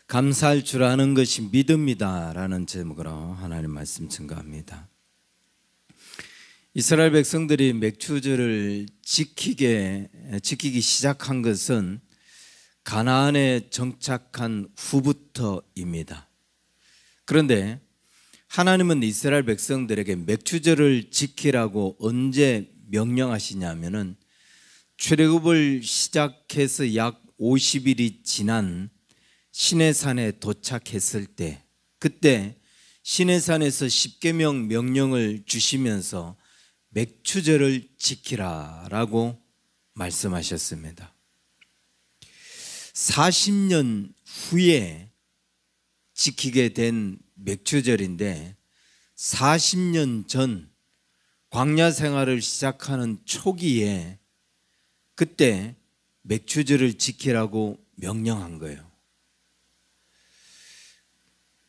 감사할 줄 아는 것이 믿음이다 라는 제목으로 하나님 말씀 증거합니다. 이스라엘 백성들이 맥추절을 지키기 시작한 것은 가나안에 정착한 후부터입니다. 그런데 하나님은 이스라엘 백성들에게 맥추절을 지키라고 언제 명령하시냐면은 출애굽을 시작해서 약 50일이 지난 시내산에 도착했을 때, 그때 시내산에서 십계명 명령을 주시면서 맥추절을 지키라라고 말씀하셨습니다. 40년 후에 지키게 된 맥추절인데 40년 전 광야 생활을 시작하는 초기에 그때 맥추절을 지키라고 명령한 거예요.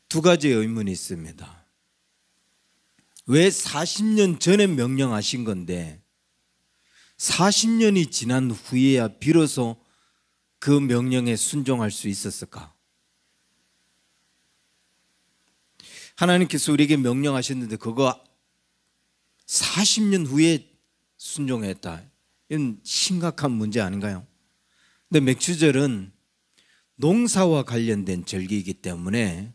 두 가지 의문이 있습니다. 왜 40년 전에 명령하신 건데 40년이 지난 후에야 비로소 그 명령에 순종할 수 있었을까? 하나님께서 우리에게 명령하셨는데 그거 40년 후에 순종했다. 이건 심각한 문제 아닌가요? 근데 맥추절은 농사와 관련된 절기이기 때문에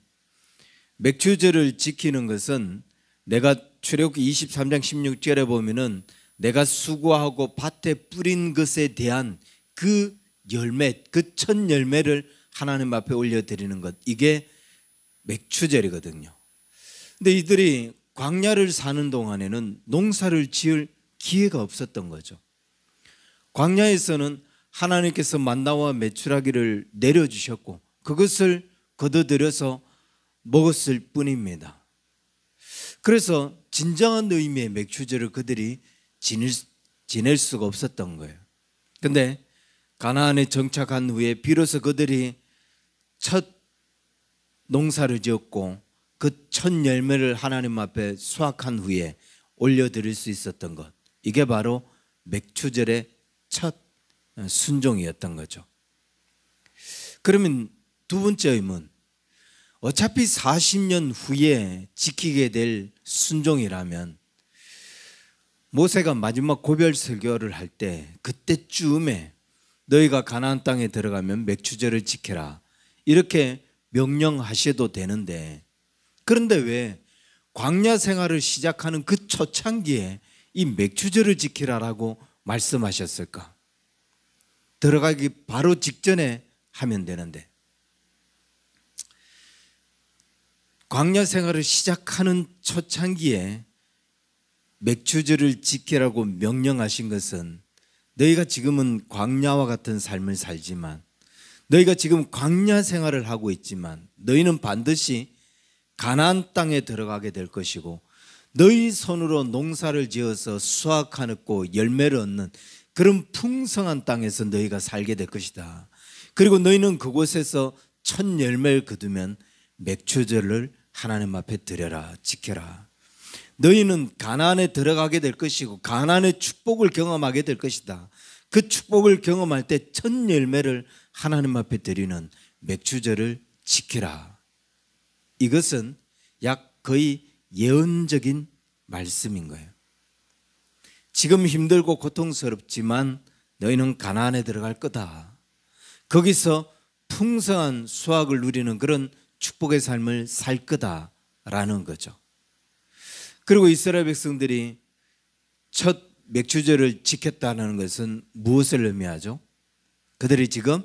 맥추절을 지키는 것은 내가 출애굽기 23장 16절에 보면은 내가 수고하고 밭에 뿌린 것에 대한 그 열매, 그 첫 열매를 하나님 앞에 올려드리는 것, 이게 맥추절이거든요. 근데 이들이 광야를 사는 동안에는 농사를 지을 기회가 없었던 거죠. 광야에서는 하나님께서 만나와 메추라기를 내려주셨고 그것을 거둬들여서 먹었을 뿐입니다. 그래서 진정한 의미의 맥추절을 그들이 지낼 수가 없었던 거예요. 그런데 가나안에 정착한 후에 비로소 그들이 첫 농사를 지었고 그 첫 열매를 하나님 앞에 수확한 후에 올려드릴 수 있었던 것, 이게 바로 맥추절의 첫 순종이었던 거죠. 그러면 두 번째 의문, 어차피 40년 후에 지키게 될 순종이라면 모세가 마지막 고별 설교를 할 때 그때쯤에 너희가 가나안 땅에 들어가면 맥추절을 지켜라 이렇게 명령하셔도 되는데, 그런데 왜 광야 생활을 시작하는 그 초창기에 이 맥추절을 지키라라고 말씀하셨을까? 들어가기 바로 직전에 하면 되는데, 광야 생활을 시작하는 초창기에 맥추절을 지키라고 명령하신 것은 너희가 지금은 광야와 같은 삶을 살지만, 너희가 지금 광야 생활을 하고 있지만 너희는 반드시 가나안 땅에 들어가게 될 것이고 너희 손으로 농사를 지어서 수확하고 열매를 얻는 그런 풍성한 땅에서 너희가 살게 될 것이다. 그리고 너희는 그곳에서 첫 열매를 거두면 맥추절을 하나님 앞에 드려라, 지켜라. 너희는 가나안에 들어가게 될 것이고 가나안의 축복을 경험하게 될 것이다. 그 축복을 경험할 때 첫 열매를 하나님 앞에 드리는 맥추절을 지키라. 이것은 약 거의 예언적인 말씀인 거예요. 지금 힘들고 고통스럽지만 너희는 가나안에 들어갈 거다. 거기서 풍성한 수확을 누리는 그런 축복의 삶을 살 거다라는 거죠. 그리고 이스라엘 백성들이 첫 맥추절을 지켰다는 것은 무엇을 의미하죠? 그들이 지금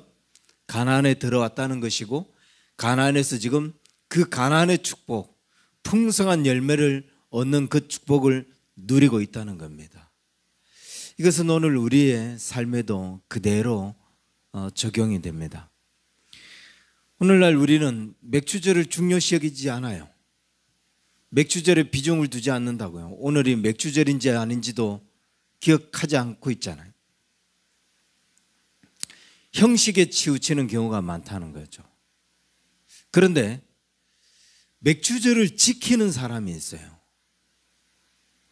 가나안에 들어왔다는 것이고 가나안에서 지금 그 가나안의 축복, 풍성한 열매를 얻는 그 축복을 누리고 있다는 겁니다. 이것은 오늘 우리의 삶에도 그대로 적용이 됩니다. 오늘날 우리는 맥추절을 중요시 여기지 않아요. 맥추절에 비중을 두지 않는다고요. 오늘이 맥추절인지 아닌지도 기억하지 않고 있잖아요. 형식에 치우치는 경우가 많다는 거죠. 그런데 맥추절을 지키는 사람이 있어요.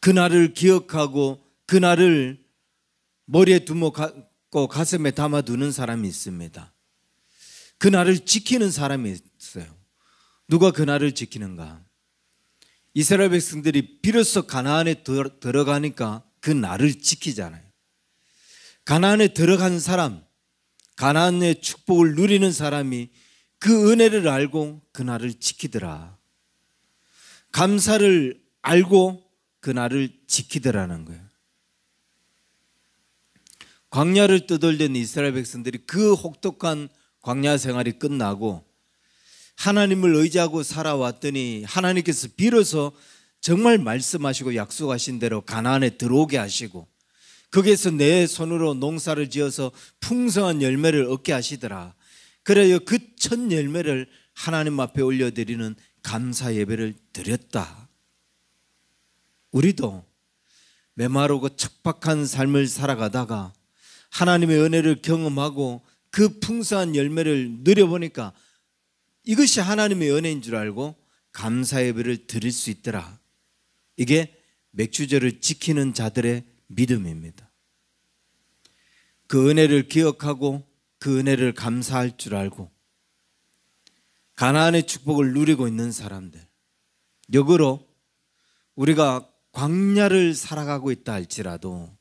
그날을 기억하고 그날을 머리에 두고 가슴에 담아두는 사람이 있습니다. 그날을 지키는 사람이 누가 그 날을 지키는가? 이스라엘 백성들이 비로소 가나안에 들어가니까 그 날을 지키잖아요. 가나안에 들어간 사람, 가나안의 축복을 누리는 사람이 그 은혜를 알고 그 날을 지키더라. 감사를 알고 그 날을 지키더라는 거예요. 광야를 떠돌던 이스라엘 백성들이 그 혹독한 광야 생활이 끝나고 하나님을 의지하고 살아왔더니 하나님께서 비로소 정말 말씀하시고 약속하신 대로 가나안에 들어오게 하시고 거기에서 내 손으로 농사를 지어서 풍성한 열매를 얻게 하시더라. 그래요, 그 첫 열매를 하나님 앞에 올려드리는 감사 예배를 드렸다. 우리도 메마르고 척박한 삶을 살아가다가 하나님의 은혜를 경험하고 그 풍성한 열매를 누려보니까 이것이 하나님의 은혜인 줄 알고 감사 예배를 드릴 수 있더라. 이게 맥주절을 지키는 자들의 믿음입니다. 그 은혜를 기억하고 그 은혜를 감사할 줄 알고 가나안의 축복을 누리고 있는 사람들, 역으로 우리가 광야를 살아가고 있다 할지라도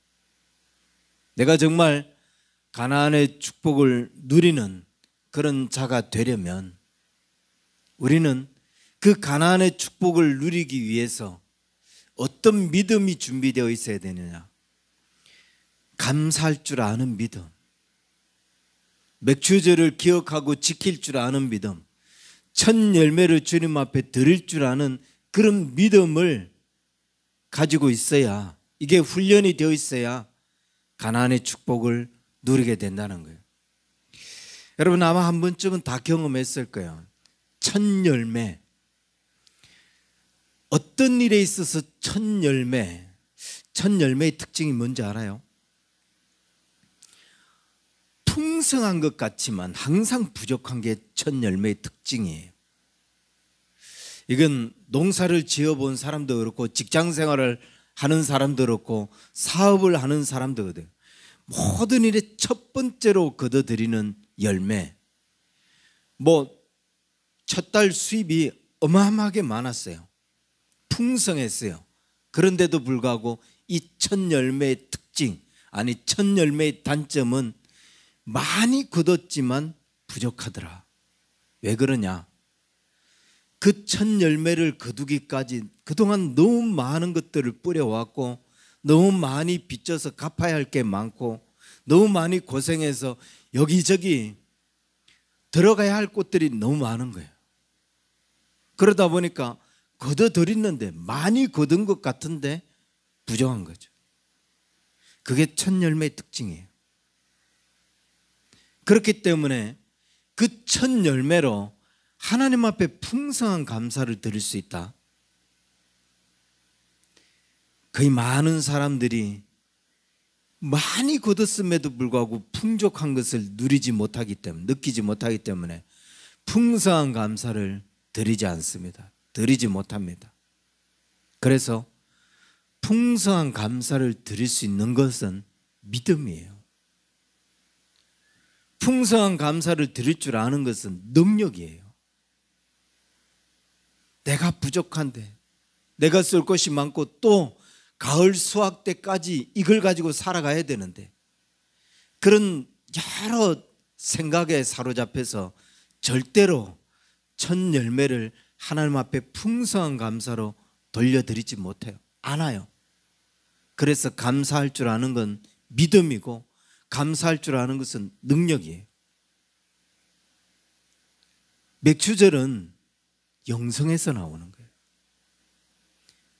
내가 정말 가나안의 축복을 누리는 그런 자가 되려면 우리는 그 가나안의 축복을 누리기 위해서 어떤 믿음이 준비되어 있어야 되느냐? 감사할 줄 아는 믿음, 맥주절을 기억하고 지킬 줄 아는 믿음, 첫 열매를 주님 앞에 드릴 줄 아는 그런 믿음을 가지고 있어야, 이게 훈련이 되어 있어야 가나안의 축복을 누리게 된다는 거예요. 여러분 아마 한 번쯤은 다 경험했을 거예요. 첫 열매, 어떤 일에 있어서 첫 열매의 특징이 뭔지 알아요? 풍성한 것 같지만 항상 부족한 게 첫 열매의 특징이에요. 이건 농사를 지어본 사람도 그렇고 직장 생활을 하는 사람도 그렇고 사업을 하는 사람도 그렇고 모든 일의 첫 번째로 거둬들이는 열매, 첫 달 수입이 어마어마하게 많았어요. 풍성했어요. 그런데도 불구하고 이 첫 열매의 특징, 아니 첫 열매의 단점은 많이 거뒀지만 부족하더라. 왜 그러냐? 그 첫 열매를 거두기까지 그동안 너무 많은 것들을 뿌려왔고 너무 많이 빚져서 갚아야 할 게 많고 너무 많이 고생해서 여기저기 들어가야 할 곳들이 너무 많은 거예요. 그러다 보니까 거둬들였는데 많이 거둔 것 같은데 부족한 거죠. 그게 첫 열매의 특징이에요. 그렇기 때문에 그 첫 열매로 하나님 앞에 풍성한 감사를 드릴 수 있다. 거의 많은 사람들이 많이 거뒀음에도 불구하고 풍족한 것을 느끼지 못하기 때문에 풍성한 감사를 드리지 않습니다. 드리지 못합니다. 그래서 풍성한 감사를 드릴 수 있는 것은 믿음이에요. 풍성한 감사를 드릴 줄 아는 것은 능력이에요. 내가 부족한데, 내가 쓸 것이 많고 또 가을 수확 때까지 이걸 가지고 살아가야 되는데, 그런 여러 생각에 사로잡혀서 절대로 첫 열매를 하나님 앞에 풍성한 감사로 돌려드리지 못해요. 않아요. 그래서 감사할 줄 아는 건 믿음이고 감사할 줄 아는 것은 능력이에요. 맥주절은 영성에서 나오는 거예요.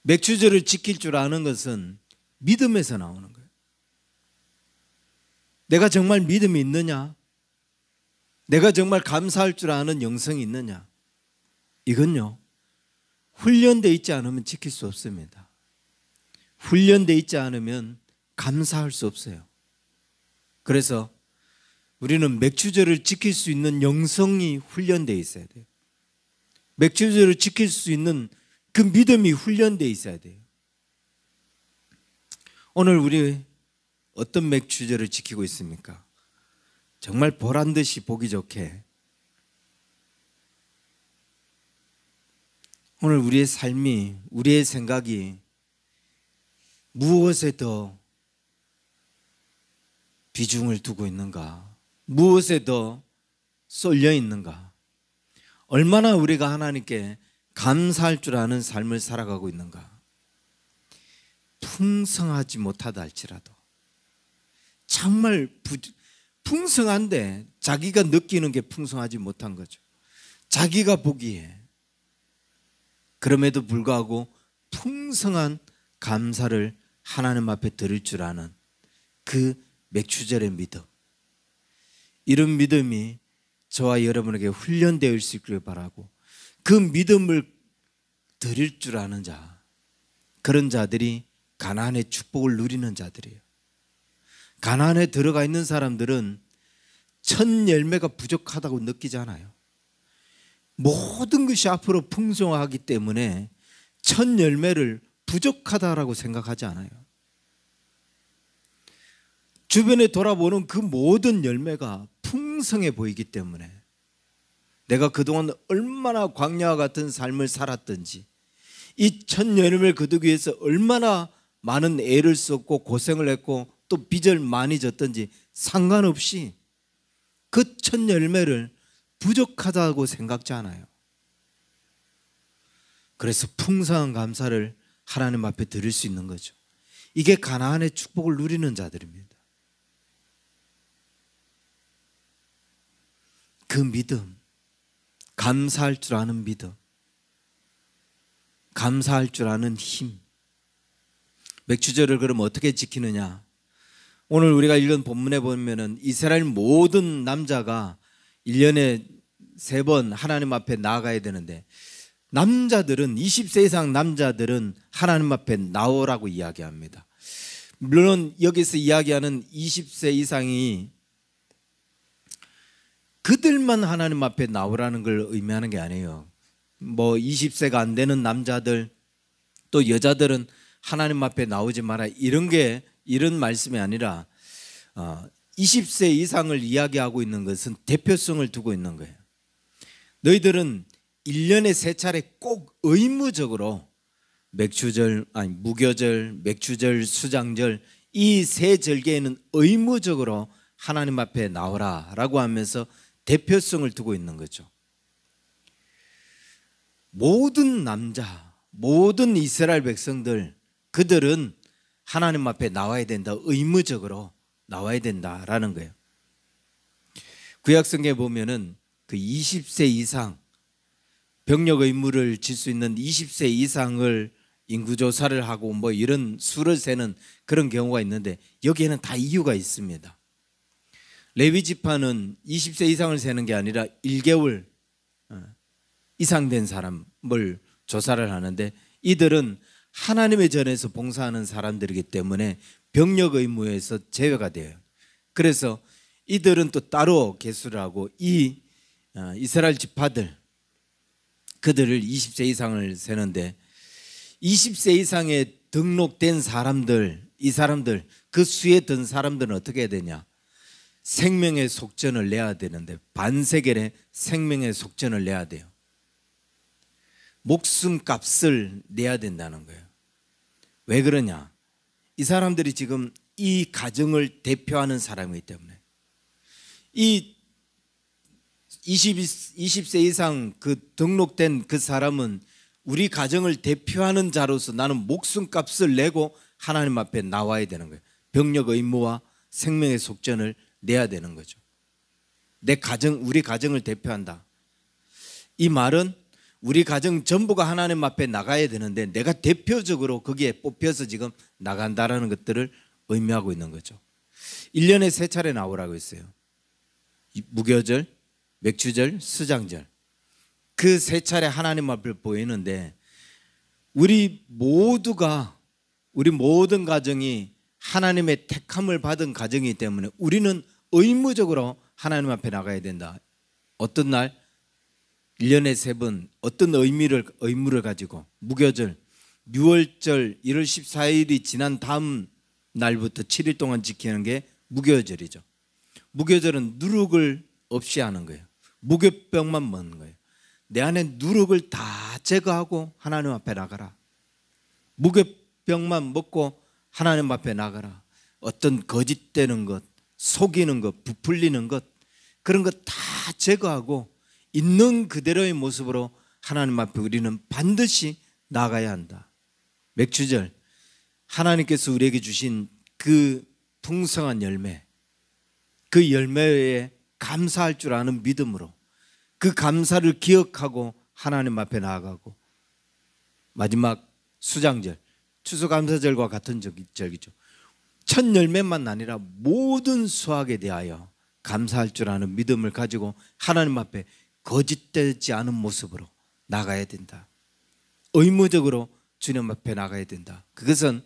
맥주절을 지킬 줄 아는 것은 믿음에서 나오는 거예요. 내가 정말 믿음이 있느냐? 내가 정말 감사할 줄 아는 영성이 있느냐? 이건요, 훈련되어 있지 않으면 지킬 수 없습니다. 훈련되어 있지 않으면 감사할 수 없어요. 그래서 우리는 맥주절을 지킬 수 있는 영성이 훈련되어 있어야 돼요. 맥주절을 지킬 수 있는 그 믿음이 훈련되어 있어야 돼요. 오늘 우리 어떤 맥주절을 지키고 있습니까? 정말 보란듯이 보기 좋게 오늘 우리의 삶이, 우리의 생각이 무엇에 더 비중을 두고 있는가? 무엇에 더 쏠려 있는가? 얼마나 우리가 하나님께 감사할 줄 아는 삶을 살아가고 있는가? 풍성하지 못하다 할지라도 정말 풍성한데 자기가 느끼는 게 풍성하지 못한 거죠. 자기가 보기에. 그럼에도 불구하고 풍성한 감사를 하나님 앞에 드릴 줄 아는 그 맥추절의 믿음, 이런 믿음이 저와 여러분에게 훈련되어 수 있기를 바라고, 그 믿음을 드릴 줄 아는 자, 그런 자들이 가나안의 축복을 누리는 자들이에요. 가나안에 들어가 있는 사람들은 첫 열매가 부족하다고 느끼지 않아요. 모든 것이 앞으로 풍성하기 때문에 첫 열매를 부족하다라고 생각하지 않아요. 주변에 돌아보는 그 모든 열매가 풍성해 보이기 때문에 내가 그동안 얼마나 광야와 같은 삶을 살았든지, 이 첫 열매를 거두기 위해서 얼마나 많은 애를 썼고 고생을 했고 또 빚을 많이 졌든지 상관없이 그 첫 열매를 부족하다고 생각지 않아요. 그래서 풍성한 감사를 하나님 앞에 드릴 수 있는 거죠. 이게 가나안의 축복을 누리는 자들입니다. 그 믿음, 감사할 줄 아는 믿음, 감사할 줄 아는 힘. 맥추절을 그럼 어떻게 지키느냐? 오늘 우리가 읽은 본문에 보면은 이스라엘 모든 남자가 1년에 3번 하나님 앞에 나아가야 되는데, 남자들은 20세 이상 남자들은 하나님 앞에 나오라고 이야기합니다. 물론 여기서 이야기하는 20세 이상이 그들만 하나님 앞에 나오라는 걸 의미하는 게 아니에요. 뭐 20세가 안 되는 남자들, 또 여자들은 하나님 앞에 나오지 마라, 이런 말씀이 아니라 20세 이상을 이야기하고 있는 것은 대표성을 두고 있는 거예요. 너희들은 1년에 3차례 꼭 의무적으로 무교절, 맥추절, 수장절, 이 3절기에는 의무적으로 하나님 앞에 나오라 라고 하면서 대표성을 두고 있는 거죠. 모든 남자, 모든 이스라엘 백성들, 그들은 하나님 앞에 나와야 된다, 의무적으로 나와야 된다라는 거예요. 구약성경에 보면은 그 20세 이상 병력 의무를 질 수 있는 20세 이상을 인구조사를 하고 뭐 이런 수를 세는 그런 경우가 있는데, 여기에는 다 이유가 있습니다. 레위 지파는 20세 이상을 세는 게 아니라 1개월 이상 된 사람을 조사를 하는데, 이들은 하나님의 전에서 봉사하는 사람들이기 때문에 병력 의무에서 제외가 돼요. 그래서 이들은 또 따로 계수를 하고, 이 이스라엘 지파들, 그들을 20세 이상을 세는데, 20세 이상에 등록된 사람들, 이 사람들, 그 수에 든 사람들은 어떻게 해야 되냐? 생명의 속전을 내야 되는데, 반세겔의 생명의 속전을 내야 돼요. 목숨값을 내야 된다는 거예요. 왜 그러냐? 이 사람들이 지금 이 가정을 대표하는 사람이기 때문에, 이 20세 이상 그 등록된 그 사람은 우리 가정을 대표하는 자로서 나는 목숨값을 내고 하나님 앞에 나와야 되는 거예요. 병력 의무와 생명의 속전을 내야 되는 거죠. 내 가정, 우리 가정을 대표한다. 이 말은 우리 가정 전부가 하나님 앞에 나가야 되는데 내가 대표적으로 거기에 뽑혀서 지금 나간다라는 것들을 의미하고 있는 거죠. 1년에 3차례 나오라고 했어요. 무교절, 맥추절, 수장절. 그 3차례 하나님 앞을 보이는데, 우리 모든 가정이 하나님의 택함을 받은 가정이기 때문에 우리는 의무적으로 하나님 앞에 나가야 된다. 어떤 날? 1년에 3번 어떤 의무를 가지고, 무교절 6월절 1월 14일이 지난 다음 날부터 7일 동안 지키는 게 무교절이죠. 무교절은 누룩을 없이 하는 거예요. 무교병만 먹는 거예요. 내 안에 누룩을 다 제거하고 하나님 앞에 나가라. 무교병만 먹고 하나님 앞에 나가라. 어떤 거짓되는 것, 속이는 것, 부풀리는 것, 그런 것 다 제거하고 있는 그대로의 모습으로 하나님 앞에 우리는 반드시 나가야 한다. 맥주절, 하나님께서 우리에게 주신 그 풍성한 열매, 그 열매에 감사할 줄 아는 믿음으로 그 감사를 기억하고 하나님 앞에 나아가고, 마지막 수장절, 추수감사절과 같은 절기죠. 첫 열매만 아니라 모든 수확에 대하여 감사할 줄 아는 믿음을 가지고 하나님 앞에 거짓되지 않은 모습으로 나가야 된다. 의무적으로 주님 앞에 나가야 된다. 그것은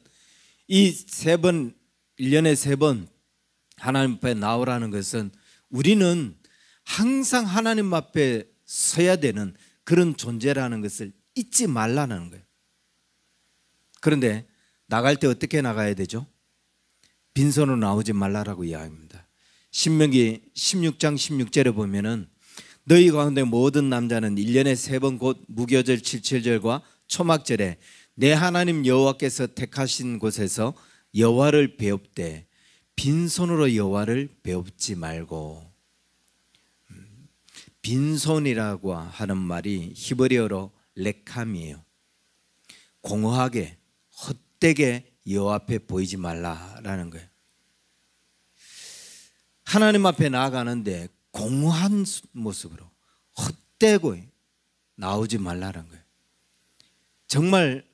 이 3번, 1년에 3번 하나님 앞에 나오라는 것은 우리는 항상 하나님 앞에 서야 되는 그런 존재라는 것을 잊지 말라는 거예요. 그런데 나갈 때 어떻게 나가야 되죠? 빈손으로 나오지 말라라고 이야기합니다. 신명기 16장 16절에 보면은 너희 가운데 모든 남자는 1년에 3번 곧 무교절 7.7절과 초막절에 내 하나님 여호와께서 택하신 곳에서 여호와를 배웁되 빈손으로 여호와를 배웁지 말고. 빈손이라고 하는 말이 히브리어로 레캄이에요. 공허하게 헛되게 여호와 앞에 보이지 말라라는 거예요. 하나님 앞에 나아가는데 공허한 모습으로 헛되고 나오지 말라는 거예요. 정말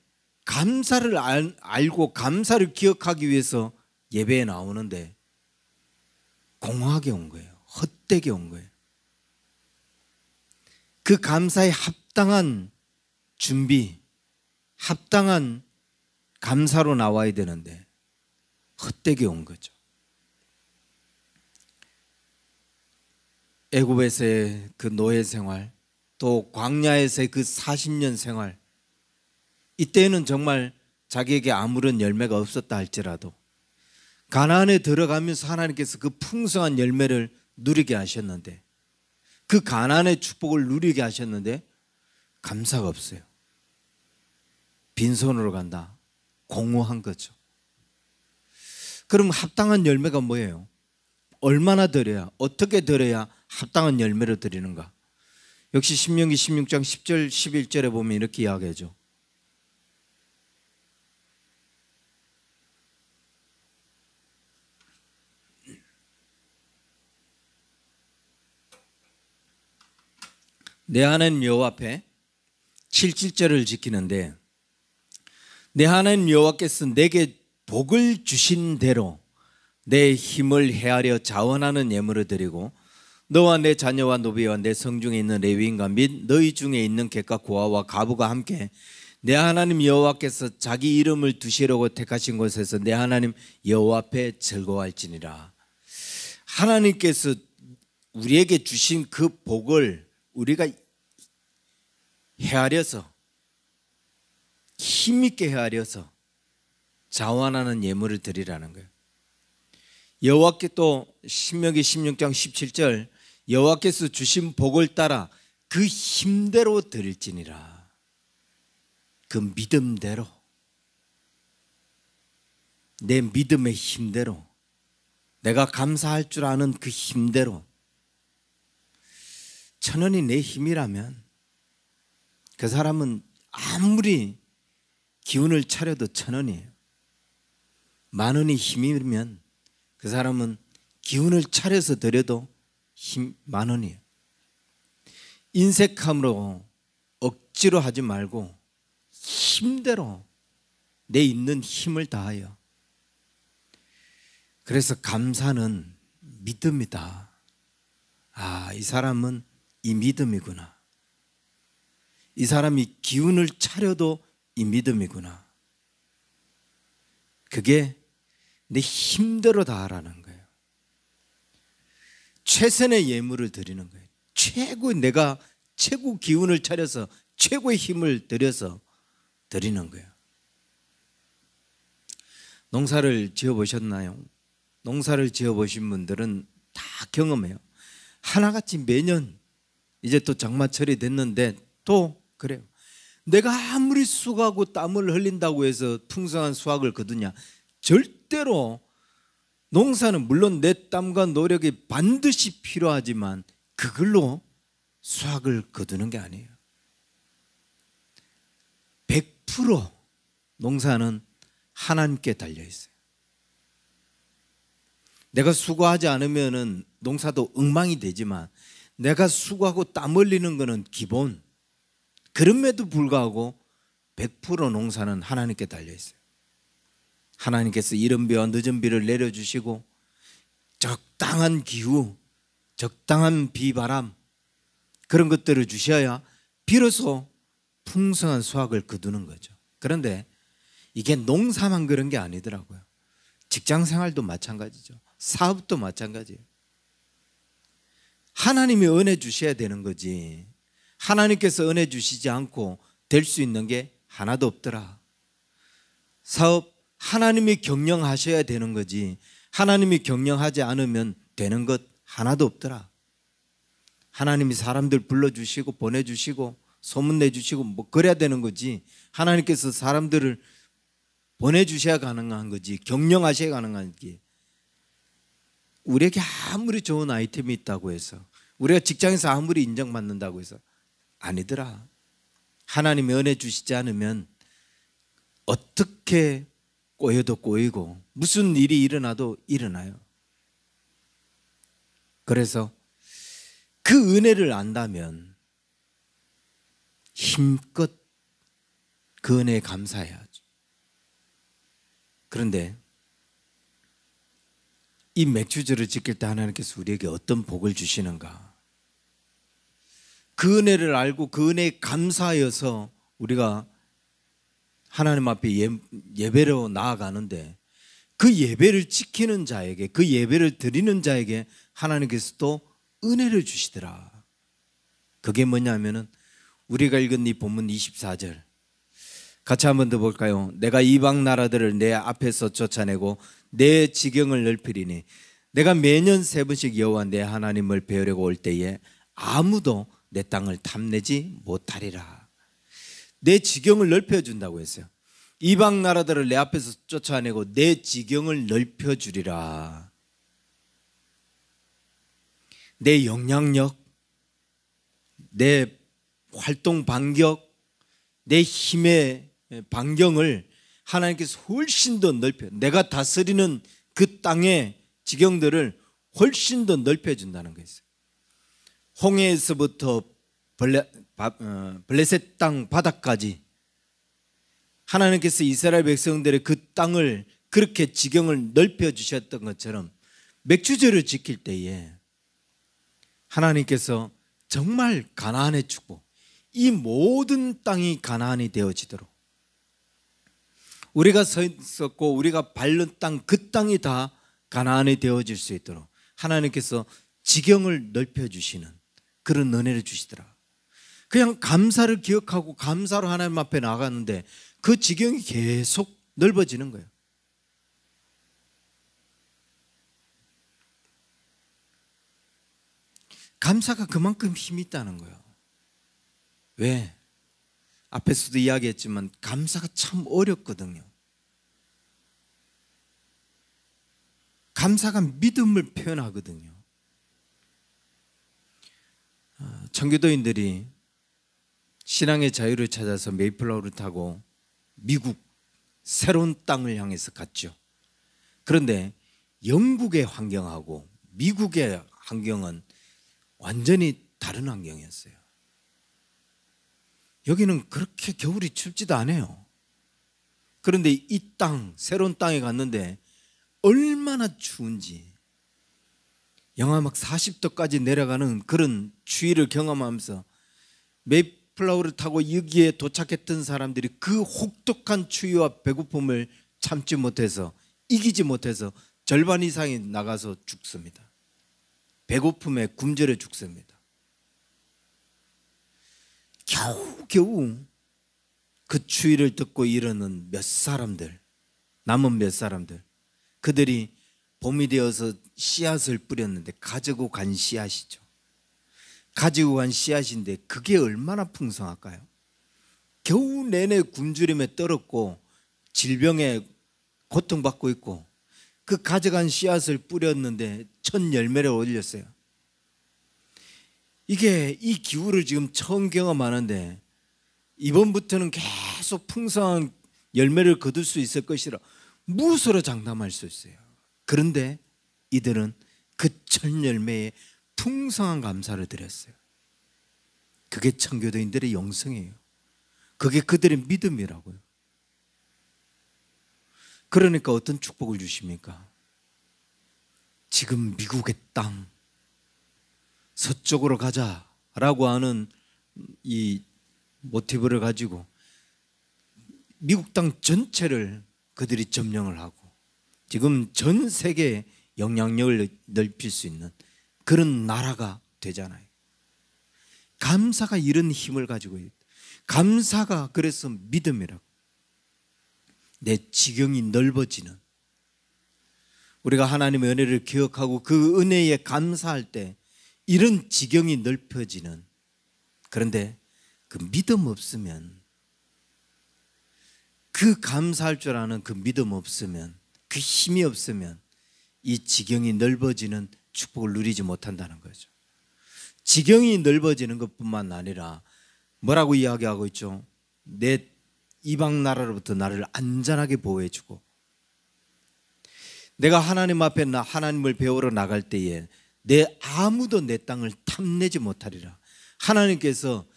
감사를 알고 감사를 기억하기 위해서 예배에 나오는데 공허하게 온 거예요. 헛되게 온 거예요. 그 감사에 합당한 준비, 합당한 감사로 나와야 되는데 헛되게 온 거죠. 애굽에서의 그 노예 생활, 또 광야에서의 그 40년 생활, 이때는 정말 자기에게 아무런 열매가 없었다 할지라도 가나안에 들어가면서 하나님께서 그 풍성한 열매를 누리게 하셨는데, 그 가나안의 축복을 누리게 하셨는데 감사가 없어요. 빈손으로 간다. 공허한 거죠. 그럼 합당한 열매가 뭐예요? 얼마나 드려야, 어떻게 드려야 합당한 열매를 드리는가? 역시 신명기 16장 10절 11절에 보면 이렇게 이야기하죠. 내 하나님 여호와 앞에 7.7절을 지키는데, 내 하나님 여호와께서 내게 복을 주신 대로 내 힘을 헤아려 자원하는 예물을 드리고 너와 내 자녀와 노비와 내 성중에 있는 레위인과 및 너희 중에 있는 객과 고아와 가부가 함께 내 하나님 여호와께서 자기 이름을 두시려고 택하신 곳에서 내 하나님 여호와 앞에 즐거워할지니라. 하나님께서 우리에게 주신 그 복을 우리가 헤아려서, 힘있게 헤아려서 자원하는 예물을 드리라는 거예요. 여호와께 또 신명기 16장 17절 여호와께서 주신 복을 따라 그 힘대로 드릴지니라. 그 믿음대로, 내 믿음의 힘대로, 내가 감사할 줄 아는 그 힘대로. 천원이 내 힘이라면 그 사람은 아무리 기운을 차려도 천원이에요. 만원이 힘이면 그 사람은 기운을 차려서 드려도 힘 만원이에요. 인색함으로 억지로 하지 말고 힘대로 내 있는 힘을 다하여. 그래서 감사는 믿음이다. 아, 이 사람은 이 믿음이구나. 이 사람이 기운을 차려도 이 믿음이구나. 그게 내 힘대로 다 하라는 거예요. 최선의 예물을 드리는 거예요. 내가 최고 기운을 차려서 최고의 힘을 들여서 드리는 거예요. 농사를 지어보셨나요? 농사를 지어보신 분들은 다 경험해요. 하나같이 매년 이제 또 장마철이 됐는데 또 그래요. 내가 아무리 수고하고 땀을 흘린다고 해서 풍성한 수확을 거두냐? 절대로. 농사는 물론 내 땀과 노력이 반드시 필요하지만 그걸로 수확을 거두는 게 아니에요. 100% 농사는 하나님께 달려 있어요. 내가 수고하지 않으면 농사도 엉망이 되지만 내가 수고하고 땀 흘리는 것은 기본. 그럼에도 불구하고 100% 농사는 하나님께 달려 있어요. 하나님께서 이른 비와 늦은 비를 내려주시고 적당한 기후, 적당한 비바람 그런 것들을 주셔야 비로소 풍성한 수확을 거두는 거죠. 그런데 이게 농사만 그런 게 아니더라고요. 직장생활도 마찬가지죠. 사업도 마찬가지예요. 하나님이 은혜 주셔야 되는 거지 하나님께서 은혜 주시지 않고 될 수 있는 게 하나도 없더라. 사업 하나님이 경영하셔야 되는 거지 하나님이 경영하지 않으면 되는 것 하나도 없더라. 하나님이 사람들 불러주시고 보내주시고 소문내주시고 뭐 그래야 되는 거지 하나님께서 사람들을 보내주셔야 가능한 거지 경영하셔야 가능한 게 우리에게 아무리 좋은 아이템이 있다고 해서 우리가 직장에서 아무리 인정받는다고 해서 아니더라. 하나님이 은혜 주시지 않으면 어떻게 꼬여도 꼬이고 무슨 일이 일어나도 일어나요. 그래서 그 은혜를 안다면 힘껏 그 은혜에 감사해야죠. 그런데 이 맥주절을 지킬 때 하나님께서 우리에게 어떤 복을 주시는가? 그 은혜를 알고 그 은혜에 감사하여서 우리가 하나님 앞에 예배로 나아가는데 그 예배를 지키는 자에게 그 예배를 드리는 자에게 하나님께서 또 은혜를 주시더라. 그게 뭐냐면은 우리가 읽은 이 본문 24절 같이 한번 더 볼까요? 내가 이방 나라들을 내 앞에서 쫓아내고 내 지경을 넓히리니 내가 매년 3번씩 여호와 내 하나님을 배우려고 올 때에 아무도 내 땅을 탐내지 못하리라. 내 지경을 넓혀준다고 했어요. 이방 나라들을 내 앞에서 쫓아내고 내 지경을 넓혀주리라. 내 영향력, 내 활동 반격, 내 힘의 반경을 하나님께서 훨씬 더 넓혀 내가 다스리는 그 땅의 지경들을 훨씬 더 넓혀준다는 거였어요. 홍해에서부터 블레셋 땅 바다까지 하나님께서 이스라엘 백성들의 그 땅을 그렇게 지경을 넓혀주셨던 것처럼 맥주절을 지킬 때에 하나님께서 정말 가나안의 축복 이 모든 땅이 가나안이 되어지도록 우리가 서 있었고 우리가 밟는 땅 그 땅이 다 가나안이 되어질 수 있도록 하나님께서 지경을 넓혀주시는 그런 은혜를 주시더라. 그냥 감사를 기억하고 감사로 하나님 앞에 나가는데 그 지경이 계속 넓어지는 거예요. 감사가 그만큼 힘이 있다는 거예요. 왜? 앞에서도 이야기했지만 감사가 참 어렵거든요. 감사가 믿음을 표현하거든요. 청교도인들이 신앙의 자유를 찾아서 메이플라워를 타고 미국 새로운 땅을 향해서 갔죠. 그런데 영국의 환경하고 미국의 환경은 완전히 다른 환경이었어요. 여기는 그렇게 겨울이 춥지도 않아요. 그런데 이 땅, 새로운 땅에 갔는데 얼마나 추운지 영하 막 40도까지 내려가는 그런 추위를 경험하면서 메이플라워를 타고 여기에 도착했던 사람들이 그 혹독한 추위와 배고픔을 참지 못해서 이기지 못해서 절반 이상이 나가서 죽습니다. 배고픔에 굶주려 죽습니다. 겨우겨우 그 추위를 듣고 이르는 몇 사람들, 남은 몇 사람들, 그들이 봄이 되어서 씨앗을 뿌렸는데 가지고 간 씨앗이죠. 가지고 간 씨앗인데 그게 얼마나 풍성할까요? 겨우 내내 굶주림에 떨었고 질병에 고통받고 있고 그 가져간 씨앗을 뿌렸는데 첫 열매를 올렸어요. 이게 이 기후를 지금 처음 경험하는데 이번부터는 계속 풍성한 열매를 거둘 수 있을 것이라 무서로 장담할 수 있어요. 그런데 이들은 그 첫 열매에 풍성한 감사를 드렸어요. 그게 청교도인들의 영성이에요. 그게 그들의 믿음이라고요. 그러니까 어떤 축복을 주십니까? 지금 미국의 땅 서쪽으로 가자라고 하는 이 모티브를 가지고 미국 땅 전체를 그들이 점령을 하고 지금 전 세계에 영향력을 넓힐 수 있는 그런 나라가 되잖아요. 감사가 이런 힘을 가지고 있다. 감사가 그래서 믿음이라고. 내 지경이 넓어지는, 우리가 하나님의 은혜를 기억하고 그 은혜에 감사할 때 이런 지경이 넓혀지는. 그런데 그 믿음 없으면, 그 감사할 줄 아는 그 믿음 없으면, 그 힘이 없으면 이 지경이 넓어지는 축복을 누리지 못한다는 거죠. 지경이 넓어지는 것뿐만 아니라 뭐라고 이야기하고 있죠? 내 이방 나라로부터 나를 안전하게 보호해주고, 내가 하나님 앞에 하나님을 배우러 나갈 때에 아무도 내 땅을 탐내지 못하리라. 하나님께서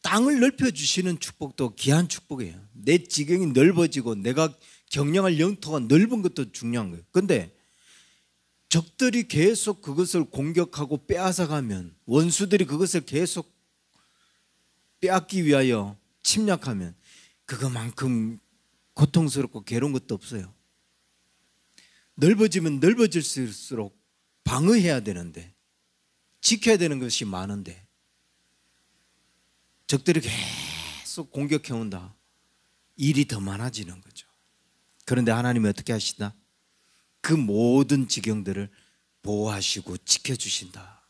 땅을 넓혀주시는 축복도 귀한 축복이에요. 내 지경이 넓어지고 내가 경영할 영토가 넓은 것도 중요한 거예요. 그런데 적들이 계속 그것을 공격하고 빼앗아가면, 원수들이 그것을 계속 빼앗기 위하여 침략하면 그거만큼 고통스럽고 괴로운 것도 없어요. 넓어지면 넓어질수록 방어해야 되는데, 지켜야 되는 것이 많은데 적들이 계속 공격해온다. 일이 더 많아지는 거죠. 그런데 하나님이 어떻게 하시나? 그 모든 지경들을 보호하시고 지켜주신다.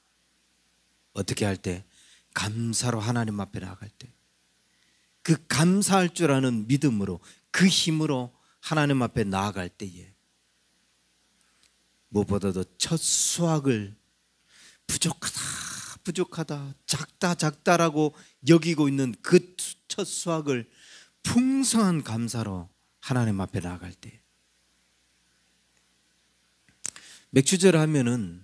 어떻게 할 때? 감사로 하나님 앞에 나아갈 때, 그 감사할 줄 아는 믿음으로, 그 힘으로 하나님 앞에 나아갈 때에 무엇보다도 첫 수확을 부족하다, 작다라고 여기고 있는 그 첫 수확을 풍성한 감사로 하나님 앞에 나아갈 때, 맥주절 하면은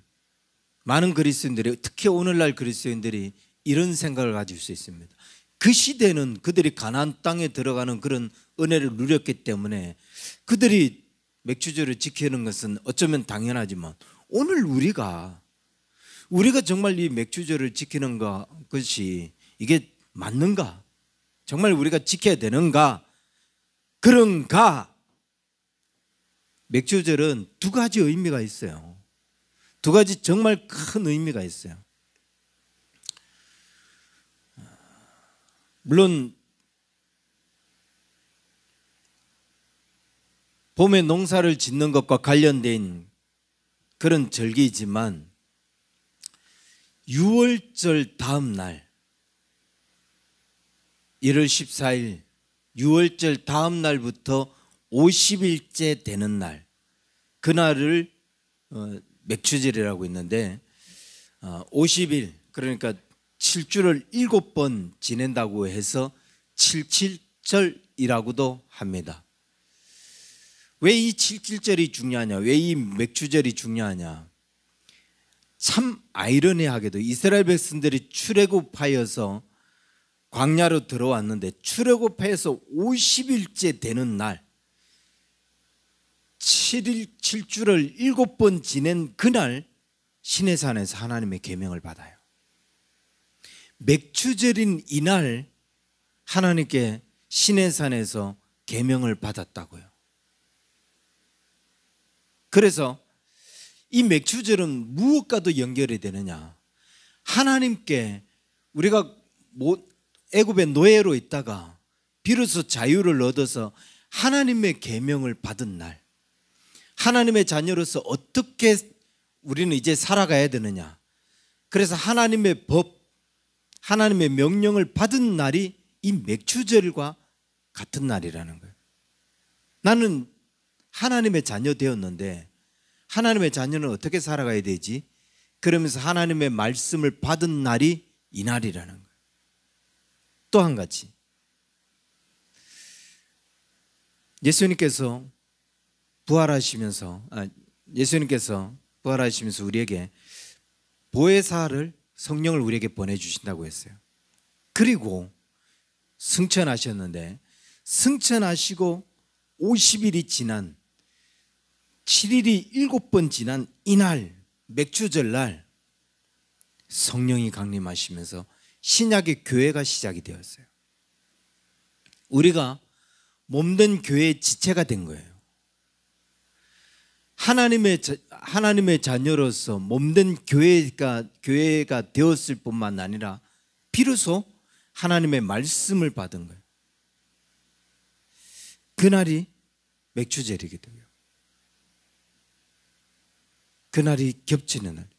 많은 그리스도인들이, 특히 오늘날 그리스도인들이 이런 생각을 가질 수 있습니다. 그 시대는 그들이 가나안 땅에 들어가는 그런 은혜를 누렸기 때문에 그들이 맥주절을 지키는 것은 어쩌면 당연하지만, 오늘 우리가 정말 이 맥주절을 지키는 것이 이게 맞는가? 정말 우리가 지켜야 되는가? 그런가? 맥주절은 두 가지 의미가 있어요. 두 가지 정말 큰 의미가 있어요. 물론 봄에 농사를 짓는 것과 관련된 그런 절기이지만, 6월절 다음 날, 1월 14일 6월절 다음 날부터 50일째 되는 날, 그날을 맥주절이라고 있는데, 50일, 그러니까 7주를 7번 지낸다고 해서 77절이라고도 합니다. 왜 이 77절이 중요하냐? 왜 이 맥주절이 중요하냐? 참 아이러니하게도 이스라엘 백성들이 출애굽하여서 광야로 들어왔는데, 출애굽해서 50일째 되는 날, 7주를 7번 지낸 그날 시내산에서 하나님의 계명을 받아요. 맥주절인 이날 하나님께 시내산에서 계명을 받았다고요. 그래서 이 맥주절은 무엇과도 연결이 되느냐? 하나님께 우리가 애굽의 노예로 있다가 비로소 자유를 얻어서 하나님의 계명을 받은 날, 하나님의 자녀로서 어떻게 우리는 이제 살아가야 되느냐? 그래서 하나님의 법, 하나님의 명령을 받은 날이 이 맥추절과 같은 날이라는 거예요. 나는 하나님의 자녀 되었는데 하나님의 자녀는 어떻게 살아가야 되지? 그러면서 하나님의 말씀을 받은 날이 이 날이라는 거예요. 또 한 가지, 예수님께서 부활하시면서 우리에게 보혜사를, 성령을 우리에게 보내주신다고 했어요. 그리고 승천하셨는데 승천하시고 50일이 지난 7일이 7번 지난 이날 맥추절 날 성령이 강림하시면서 신약의 교회가 시작이 되었어요. 우리가 몸된 교회의 지체가 된 거예요. 하나님의 자녀로서 몸된 교회가 되었을 뿐만 아니라 비로소 하나님의 말씀을 받은 거예요. 그날이 맥추절이거든요. 그날이 겹치는 날.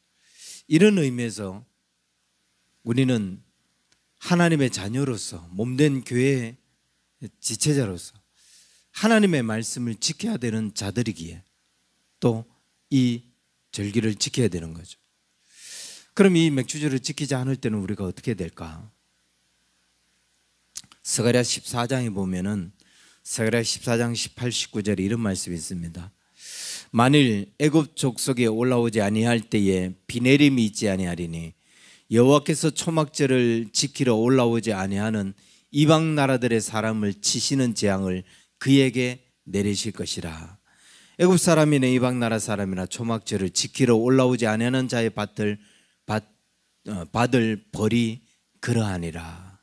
이런 의미에서 우리는 하나님의 자녀로서 몸된 교회의 지체자로서 하나님의 말씀을 지켜야 되는 자들이기에 또 이 절기를 지켜야 되는 거죠. 그럼 이 맥추절을 지키지 않을 때는 우리가 어떻게 될까? 스가랴 14장에 보면은 스가랴 14장 18, 19절에 이런 말씀이 있습니다. 만일 애굽 족속에 올라오지 아니할 때에 비 내림이 있지 아니하리니 여호와께서 초막절을 지키러 올라오지 아니하는 이방 나라들의 사람을 치시는 재앙을 그에게 내리실 것이라. 애굽 사람이나 이방 나라 사람이나 초막절을 지키러 올라오지 아니하는 자의 받을 벌이 그러하니라.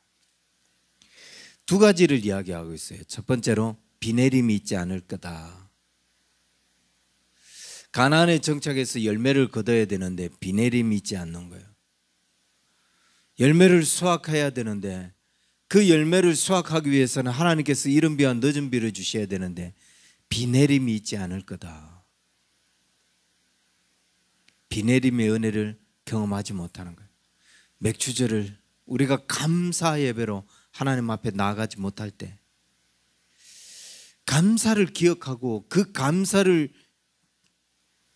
두 가지를 이야기하고 있어요. 첫 번째로 비 내림이 있지 않을 거다. 가나안에 정착해서 열매를 거둬야 되는데 비 내림이 있지 않는 거예요. 열매를 수확해야 되는데 그 열매를 수확하기 위해서는 하나님께서 이른 비와 늦은 비를 주셔야 되는데 비 내림이 있지 않을 거다. 비 내림의 은혜를 경험하지 못하는 거예요. 맥추절을 우리가 감사 예배로 하나님 앞에 나아가지 못할 때 감사를 기억하고 그 감사를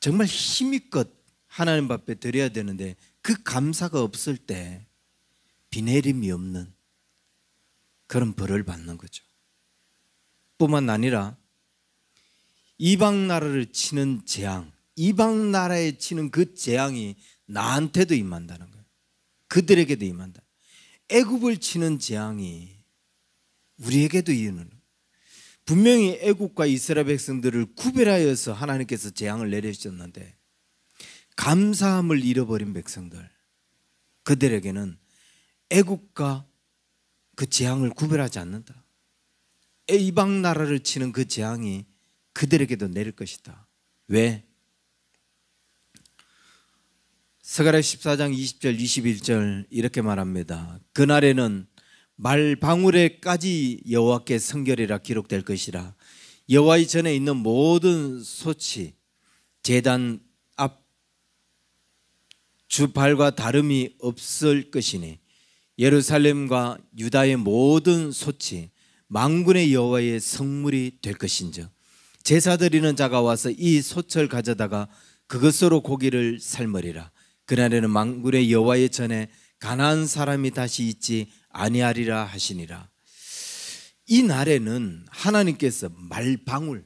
정말 힘껏 하나님 앞에 드려야 되는데 그 감사가 없을 때 비 내림이 없는 그런 벌을 받는 거죠. 뿐만 아니라 이방 나라를 치는 재앙, 이방 나라에 치는 그 재앙이 나한테도 임한다는 거예요. 그들에게도 임한다. 애굽을 치는 재앙이 우리에게도 이르는, 분명히 애굽과 이스라엘 백성들을 구별하여서 하나님께서 재앙을 내리셨는데 감사함을 잃어버린 백성들, 그들에게는 애굽과 그 재앙을 구별하지 않는다. 이방 나라를 치는 그 재앙이 그들에게도 내릴 것이다. 왜? 스가랴 14장 20절 21절 이렇게 말합니다. 그날에는 말방울에까지 여호와께 성결이라 기록될 것이라. 여호와의 전에 있는 모든 소치 제단 앞 주발과 다름이 없을 것이니 예루살렘과 유다의 모든 소치 만군의 여호와의 성물이 될 것인즉 제사 드리는 자가 와서 이 소철 가져다가 그것으로 고기를 삶으리라. 그날에는 만군의 여호와의 전에 가나안 사람이 다시 있지 아니하리라 하시니라. 이 날에는 하나님께서 말방울,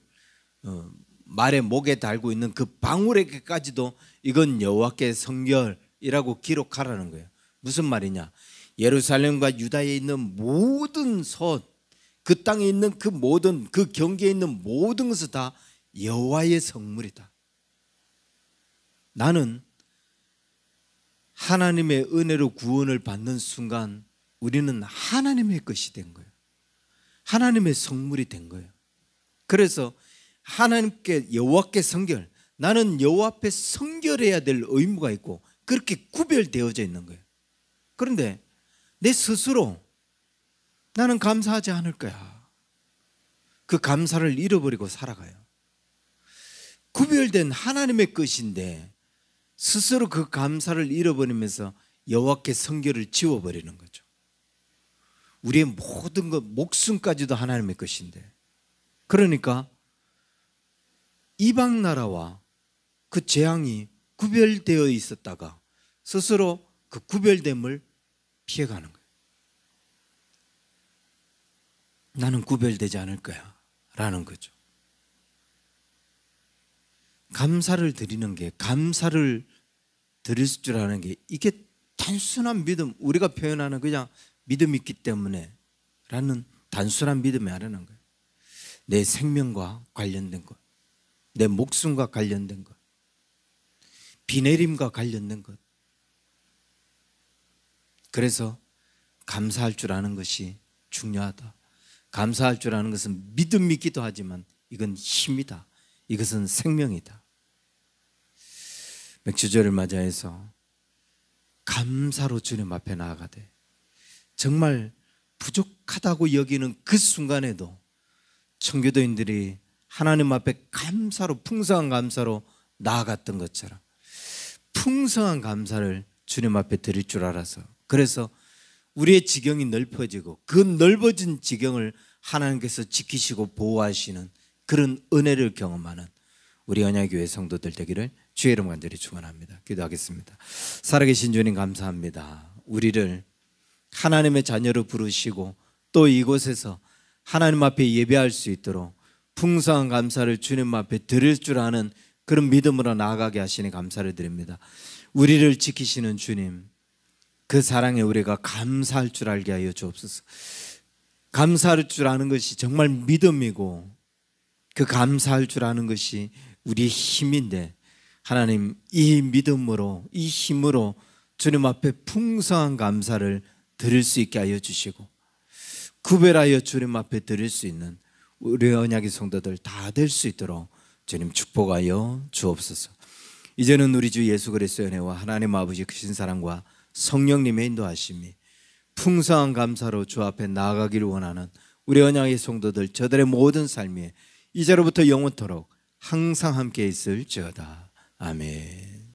말의 목에 달고 있는 그 방울에게까지도 이건 여호와께 성결이라고 기록하라는 거예요. 무슨 말이냐? 예루살렘과 유다에 있는 모든 솥, 그 땅에 있는 그 모든, 그 경계에 있는 모든 것은 다 여호와의 성물이다. 나는 하나님의 은혜로 구원을 받는 순간 우리는 하나님의 것이 된 거예요. 하나님의 성물이 된 거예요. 그래서 하나님께, 여호와께 성결, 나는 여호와 앞에 성결해야 될 의무가 있고 그렇게 구별되어져 있는 거예요. 그런데 내 스스로 나는 감사하지 않을 거야. 그 감사를 잃어버리고 살아가요. 구별된 하나님의 것인데 스스로 그 감사를 잃어버리면서 여호와께 성결을 지워버리는 거죠. 우리의 모든 것, 목숨까지도 하나님의 것인데, 그러니까 이방 나라와 그 재앙이 구별되어 있었다가 스스로 그 구별됨을 피해가는 거예요. 나는 구별되지 않을 거야 라는 거죠. 감사를 드리는 게, 감사를 드릴 줄 아는 게, 이게 단순한 믿음, 우리가 표현하는 그냥 믿음이 있기 때문에 라는 단순한 믿음이 아니라는 거예요. 내 생명과 관련된 것, 내 목숨과 관련된 것, 비 내림과 관련된 것. 그래서 감사할 줄 아는 것이 중요하다. 감사할 줄 아는 것은 믿음이기도 하지만 이건 힘이다. 이것은 생명이다. 맥주절을 맞이해서 감사로 주님 앞에 나아가되, 정말 부족하다고 여기는 그 순간에도 청교도인들이 하나님 앞에 감사로, 풍성한 감사로 나아갔던 것처럼 풍성한 감사를 주님 앞에 드릴 줄 알아서, 그래서 우리의 지경이 넓어지고 그 넓어진 지경을 하나님께서 지키시고 보호하시는 그런 은혜를 경험하는 우리 언약교회 성도들 되기를 주의 이름 간절히 축원합니다. 기도하겠습니다. 살아계신 주님 감사합니다. 우리를 하나님의 자녀로 부르시고 또 이곳에서 하나님 앞에 예배할 수 있도록 풍성한 감사를 주님 앞에 드릴 줄 아는 그런 믿음으로 나아가게 하시니 감사를 드립니다. 우리를 지키시는 주님, 그 사랑에 우리가 감사할 줄 알게 하여 주옵소서. 감사할 줄 아는 것이 정말 믿음이고, 그 감사할 줄 아는 것이 우리의 힘인데, 하나님 이 믿음으로, 이 힘으로 주님 앞에 풍성한 감사를 드릴 수 있게 하여 주시고, 구별하여 주님 앞에 드릴 수 있는 우리 언약의 성도들 다 될 수 있도록 주님 축복하여 주옵소서. 이제는 우리 주 예수 그리스도의 은혜와 하나님 아버지 크신 사랑과 성령님의 인도하심이 풍성한 감사로 주 앞에 나아가기를 원하는 우리 언약의 성도들 저들의 모든 삶에 이제로부터 영원토록 항상 함께 있을지어다. 아멘.